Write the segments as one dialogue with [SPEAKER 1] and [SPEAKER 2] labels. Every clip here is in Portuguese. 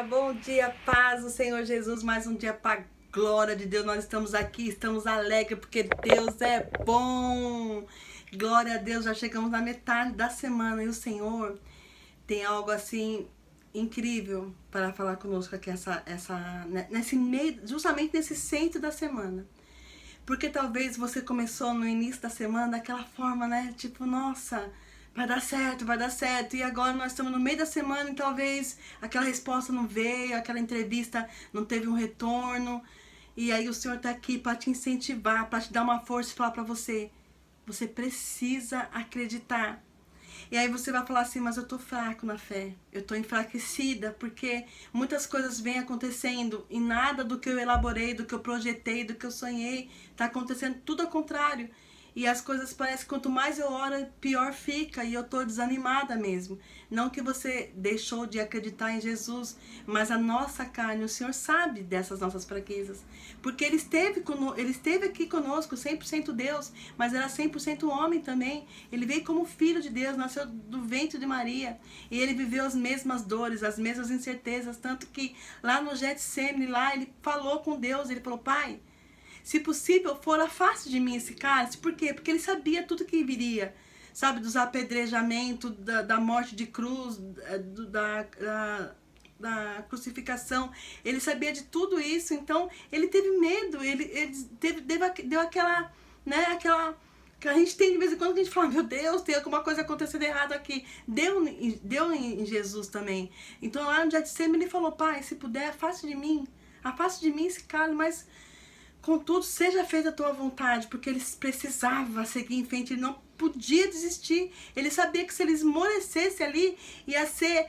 [SPEAKER 1] Bom dia, paz do Senhor Jesus, mais um dia para glória de Deus. Nós estamos aqui, estamos alegres porque Deus é bom. Glória a Deus, já chegamos na metade da semana e o Senhor tem algo assim incrível para falar conosco aqui nesse meio, justamente nesse centro da semana. Porque talvez você começou no início da semana daquela forma, né? Tipo, nossa, vai dar certo, vai dar certo. E agora nós estamos no meio da semana e talvez aquela resposta não veio, aquela entrevista não teve um retorno. E aí o Senhor está aqui para te incentivar, para te dar uma força e falar para você: você precisa acreditar. E aí você vai falar assim, mas eu tô fraco na fé, eu tô enfraquecida, porque muitas coisas vêm acontecendo e nada do que eu elaborei, do que eu projetei, do que eu sonhei, tá acontecendo tudo ao contrário. E as coisas parecem que quanto mais eu oro, pior fica, e eu tô desanimada mesmo. Não que você deixou de acreditar em Jesus, mas a nossa carne, o Senhor sabe dessas nossas fraquezas. Porque ele esteve aqui conosco, 100% Deus, mas era 100% homem também. Ele veio como filho de Deus, nasceu do ventre de Maria. E ele viveu as mesmas dores, as mesmas incertezas. Tanto que lá no Getsemane, lá ele falou com Deus, ele falou: Pai, se possível, for afaste de mim esse cálice. Por quê? Porque ele sabia tudo que viria. Sabe, dos apedrejamentos, da morte de cruz, da crucificação. Ele sabia de tudo isso, então ele teve medo, deu aquela, né, aquela que a gente tem de vez em quando que a gente fala: meu Deus, tem alguma coisa acontecendo errado aqui. Deu em Jesus também. Então lá no Getsemane ele falou: Pai, se puder, afaste de mim esse cálice, mas contudo, seja feita a tua vontade, porque ele precisava seguir em frente, ele não podia desistir. Ele sabia que se ele esmorecesse ali, ia ser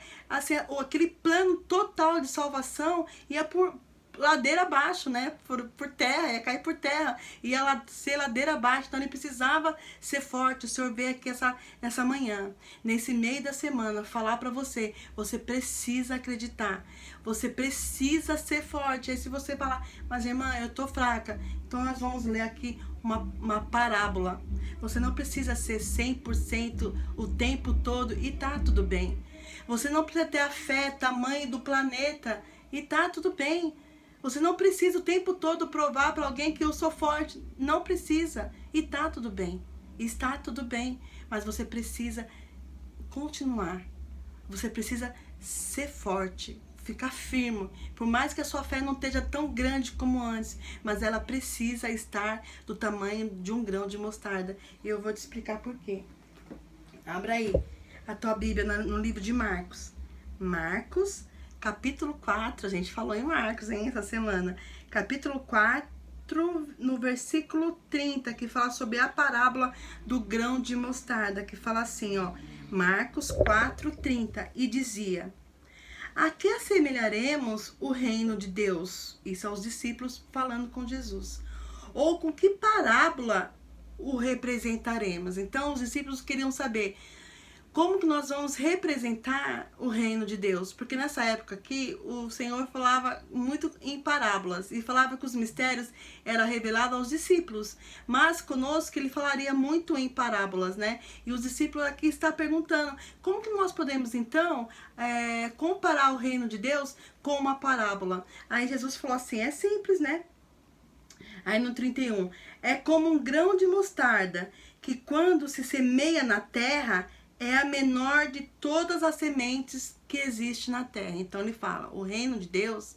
[SPEAKER 1] aquele plano total de salvação, ia por ladeira abaixo, né? Por terra, ia cair por terra, ia ser ladeira abaixo. Então ele precisava ser forte. O Senhor veio aqui essa manhã, nesse meio da semana, falar para você: você precisa acreditar, você precisa ser forte. Aí se você falar: mas irmã, eu tô fraca, então nós vamos ler aqui uma parábola. Você não precisa ser 100% o tempo todo e tá tudo bem. Você não precisa ter a fé tamanho do planeta e tá tudo bem. Você não precisa o tempo todo provar para alguém que eu sou forte. Não precisa. E tá tudo bem. Está tudo bem. Mas você precisa continuar. Você precisa ser forte. Ficar firme. Por mais que a sua fé não esteja tão grande como antes. Mas ela precisa estar do tamanho de um grão de mostarda. E eu vou te explicar por quê. Abra aí a tua Bíblia no livro de Marcos. Marcos, capítulo 4, a gente falou em Marcos, hein, essa semana. Capítulo 4, no versículo 30, que fala sobre a parábola do grão de mostarda, que fala assim, ó, Marcos 4, 30, e dizia: a que assemelharemos o reino de Deus? Isso aos discípulos falando com Jesus. Ou com que parábola o representaremos? Então os discípulos queriam saber: como que nós vamos representar o reino de Deus? Porque nessa época aqui, o Senhor falava muito em parábolas e falava que os mistérios eram revelados aos discípulos, mas conosco ele falaria muito em parábolas, né? E os discípulos aqui estão perguntando: como que nós podemos então comparar o reino de Deus com uma parábola? Aí Jesus falou assim: é simples, né? Aí no 31, é como um grão de mostarda que quando se semeia na terra é a menor de todas as sementes que existe na terra. Então ele fala: o reino de Deus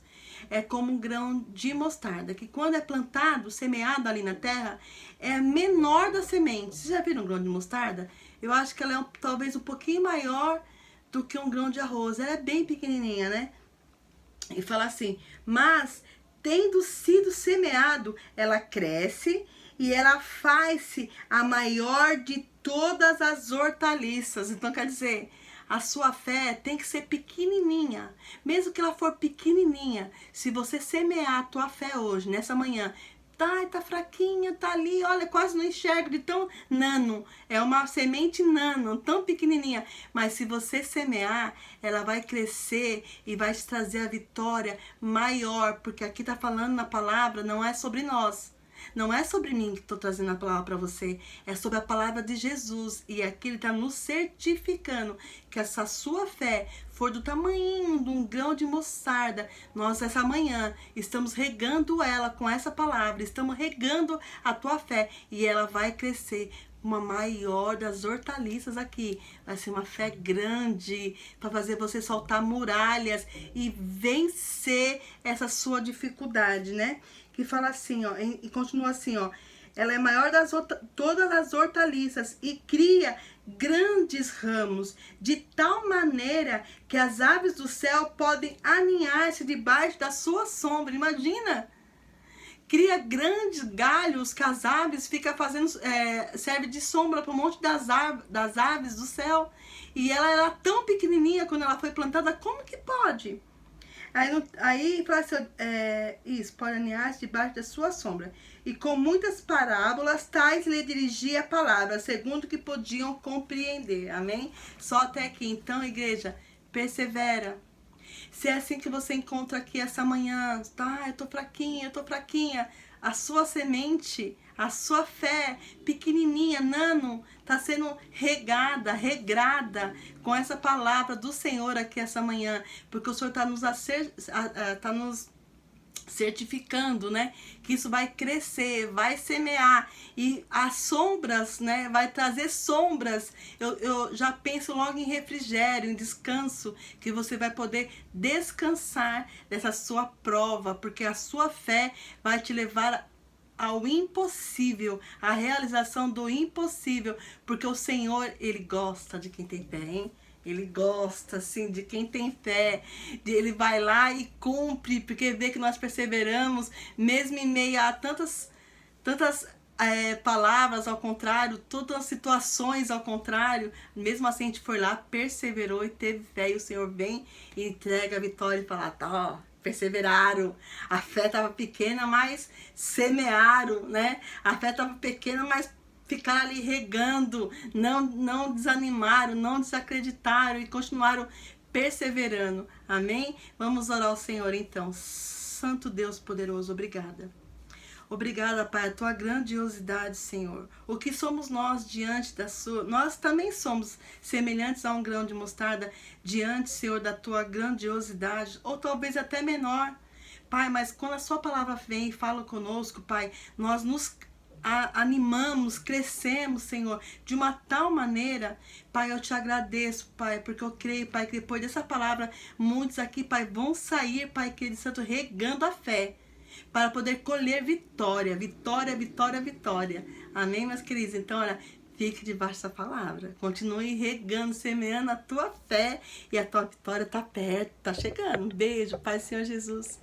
[SPEAKER 1] é como um grão de mostarda, que quando é plantado, semeado ali na terra, é a menor das sementes. Vocês já viram um grão de mostarda? Eu acho que ela é talvez um pouquinho maior do que um grão de arroz. Ela é bem pequenininha, né? E fala assim: mas tendo sido semeado, ela cresce e ela faz-se a maior de todas as hortaliças. Então quer dizer, a sua fé tem que ser pequenininha. Mesmo que ela for pequenininha, se você semear a tua fé hoje, nessa manhã, tá fraquinha, tá ali, olha, quase não enxergo de tão nano. É uma semente nano, tão pequenininha. Mas se você semear, ela vai crescer e vai te trazer a vitória maior. Porque aqui tá falando na palavra, não é sobre nós. Não é sobre mim que estou trazendo a palavra para você, é sobre a palavra de Jesus. E aqui ele está nos certificando que essa sua fé for do tamanho de um grão de mostarda. Nós essa manhã estamos regando ela com essa palavra, estamos regando a tua fé e ela vai crescer. Uma maior das hortaliças aqui. Vai ser uma fé grande para fazer você soltar muralhas e vencer essa sua dificuldade, né? Que fala assim, ó, e continua assim, ó. Ela é maior das todas as hortaliças e cria grandes ramos, de tal maneira que as aves do céu podem aninhar-se debaixo da sua sombra. Imagina! Cria grandes galhos que as aves ficam fazendo, serve de sombra para um monte das aves do céu. E ela era tão pequenininha quando ela foi plantada, como que pode? Aí fala assim, isso, pode aninhar-se debaixo da sua sombra. E com muitas parábolas, tais lhe dirigia a palavra, segundo o que podiam compreender. Amém? Só até aqui. Então, igreja, persevera. Se é assim que você encontra aqui essa manhã, tá? Eu tô fraquinha. A sua semente, a sua fé pequenininha, nano, tá sendo regrada com essa palavra do Senhor aqui essa manhã, porque o Senhor tá nos certificando, né, que isso vai crescer, vai semear e as sombras, né, vai trazer sombras. Eu já penso logo em refrigério, em descanso, que você vai poder descansar dessa sua prova, porque a sua fé vai te levar ao impossível, a realização do impossível, porque o Senhor, Ele gosta de quem tem fé, hein? Ele gosta, assim, de quem tem fé. Ele vai lá e cumpre, porque vê que nós perseveramos, mesmo em meio a tantas palavras ao contrário, todas as situações ao contrário. Mesmo assim, a gente foi lá, perseverou e teve fé. E o Senhor vem e entrega a vitória e fala, tá, ó, perseveraram. A fé estava pequena, mas semearam, né? A fé estava pequena, mas ficaram ali regando, não desanimaram, não desacreditaram e continuaram perseverando. Amém? Vamos orar ao Senhor então. Santo Deus poderoso, obrigada. Obrigada, Pai, a tua grandiosidade, Senhor. O que somos nós diante da sua... Nós também somos semelhantes a um grão de mostarda diante, Senhor, da tua grandiosidade, ou talvez até menor. Pai, mas quando a sua palavra vem e fala conosco, Pai, nós nos animamos, crescemos, Senhor, de uma tal maneira. Pai, eu te agradeço, Pai, porque eu creio, Pai, que depois dessa palavra, muitos aqui, Pai, vão sair, Pai, querido Santo, regando a fé, para poder colher vitória, vitória, vitória, vitória. Amém, meus queridos? Então, olha, fique debaixo dessa palavra. Continue regando, semeando a tua fé, e a tua vitória está perto, está chegando. Um beijo, Pai, Senhor Jesus.